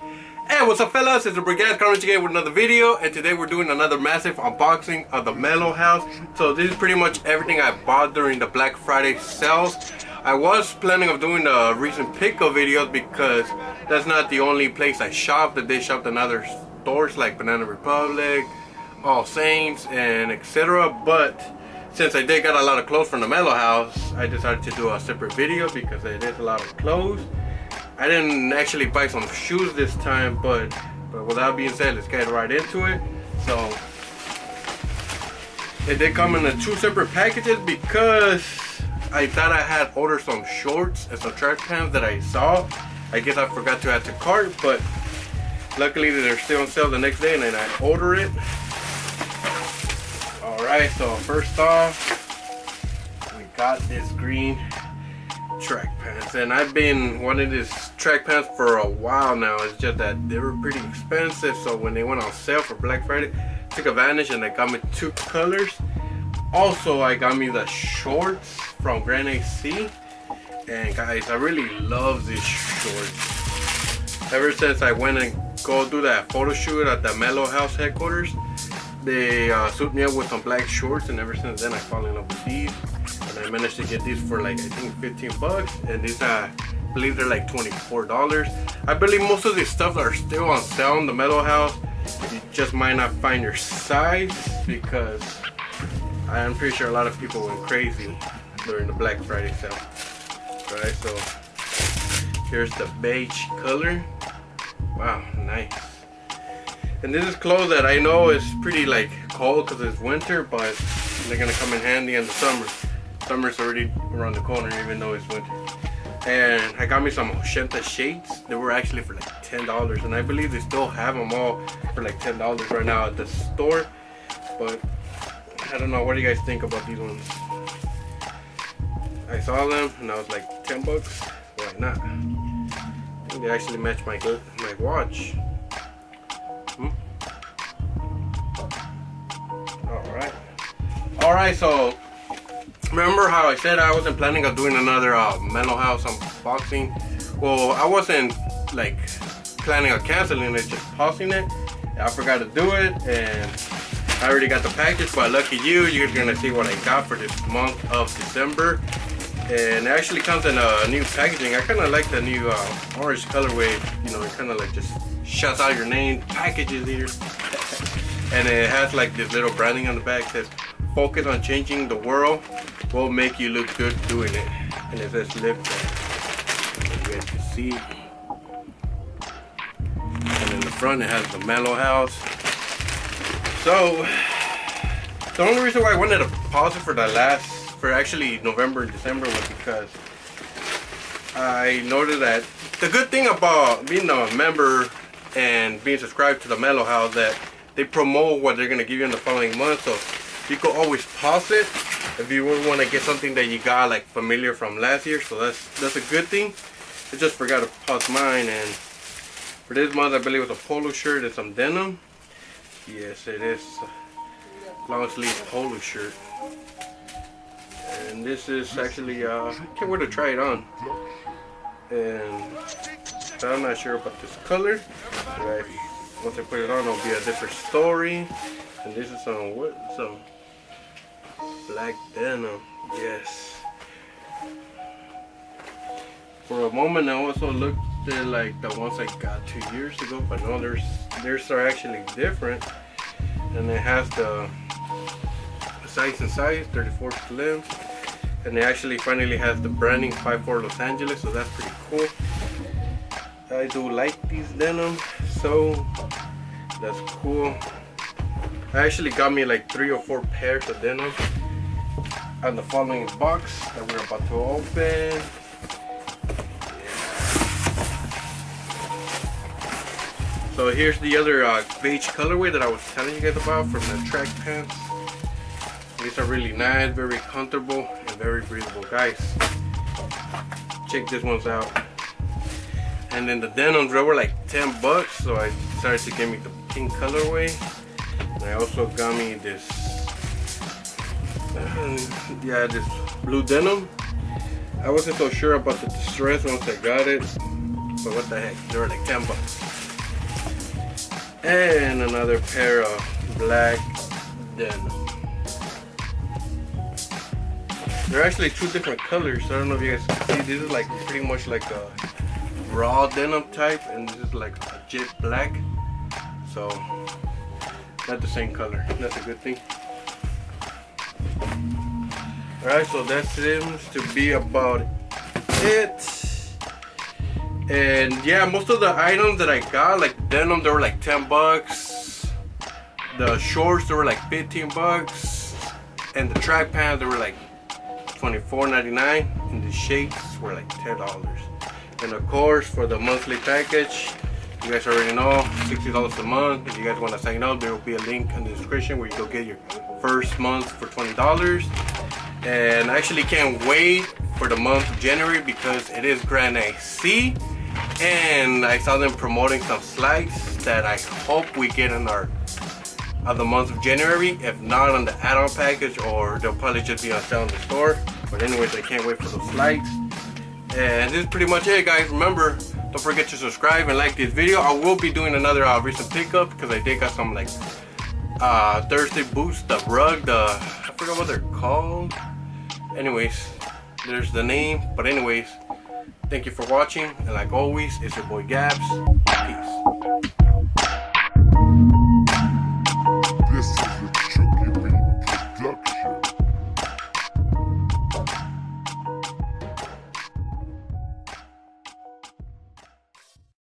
Hey, what's up fellas, it's the Brigade coming again with another video, and today we're doing another massive unboxing of the Menlo House. So this is pretty much everything I bought during the Black Friday sales. I was planning of doing the recent pickup videos because that's not the only place I shopped. They shopped in other stores like Banana Republic, All Saints, and etc. But since I did get a lot of clothes from the Menlo House, I decided to do a separate video because it is a lot of clothes. I didn't actually buy some shoes this time, but with that being said, let's get right into it. So it did come in two separate packages because I thought I had ordered some shorts and some track pants that I saw. I guess I forgot to add to cart, but luckily they're still on sale the next day and then I order it. Alright, so first off, we got this green track pants, and I've been wanting this track pants for a while now. It's just that they were pretty expensive, so when they went on sale for Black Friday, I took advantage and they got me two colors. Also, I got me the shorts from Grand AC, and guys, I really love these shorts. Ever since I went and go do that photo shoot at the Menlo House headquarters, they suit me up with some black shorts, and ever since then I fall in love with these. And I managed to get these for like, I think 15 bucks, and these I believe they're like $24. I believe most of these stuff are still on sale in the Menlo House. You just might not find your size because I'm pretty sure a lot of people went crazy during the Black Friday sale. Alright, so here's the beige color. Wow, nice. And this is clothes that I know is pretty like cold because it's winter, but they're gonna come in handy in the summer. Summer's already around the corner even though it's winter. And I got me some Oshenta shades. They were actually for like $10, and I believe they still have them all for like $10 right now at the store. But I don't know, what do you guys think about these ones? I saw them and I was like, 10 bucks? Why not? I think they actually match my watch. Alright, so remember how I said I wasn't planning on doing another Menlo House unboxing? Well, I wasn't like planning on canceling it, just pausing it. I forgot to do it, and I already got the package, but lucky you're gonna see what I got for this month of December. And it actually comes in a new packaging. I kind of like the new orange colorway. You know, it kind of like just shuts out your name. Packages here. And it has like this little branding on the back that says, "Focus on changing the world. Will make you look good doing it." And it says "Live that." You guys can see. And in the front it has the Menlo House. So the only reason why I wanted to pause it for actually November and December was because I noticed that the good thing about being a member and being subscribed to the Menlo House, that they promote what they're gonna give you in the following month, so you can always pause it if you want to get something that you got like familiar from last year. So that's a good thing. I just forgot to pause mine, and for this month I believe it's a polo shirt and some denim. Yes, it is long sleeve polo shirt, and this is actually I can't wait to try it on, and I'm not sure about this color. Right, once I put it on, it'll be a different story. And this is some black denim. Yes. For a moment I also looked at like the ones I got 2 years ago, but no, theirs are actually different. And it has the size 34 slim, and it actually finally has the branding 54 Los Angeles, so that's pretty cool. I do like these denim, so that's cool. I actually got me like 3 or 4 pairs of denim on the following box that we're about to open. Yeah. So here's the other beige colorway that I was telling you guys about from the track pants. These are really nice, very comfortable, and very breathable. Guys, check these ones out. And then the denims, they were like 10 bucks, so I decided to get me the pink colorway. And I also got me this this blue denim. I wasn't so sure about the distress once I got it, but what the heck, they were like 10 bucks. And another pair of black denim. They're actually two different colors. So I don't know if you guys can see. This is like pretty much like a raw denim type, and this is like a jet black. So not the same color. That's a good thing. Alright, so that seems to be about it. And yeah, most of the items that I got, like denim, they were like 10 bucks. The shorts, they were like 15 bucks. And the track pants, they were like $24.99. And the shades were like $10. And of course, for the monthly package, you guys already know, $60 a month. If you guys want to sign up, there will be a link in the description where you go get your first month for $20. And I actually can't wait for the month of January because it is Grand AC. And I saw them promoting some slides that I hope we get in our the month of January. If not on the add-on package, or they'll probably just be on sale in the store. But anyways, I can't wait for those slides. And this is pretty much it, guys. Remember, don't forget to subscribe and like this video. I will be doing another recent pickup because I did got some like Thursday boots, the rug, I forgot what they're called. Anyways, there's the name. But anyways, thank you for watching, and like always, it's your boy Gabs. Peace.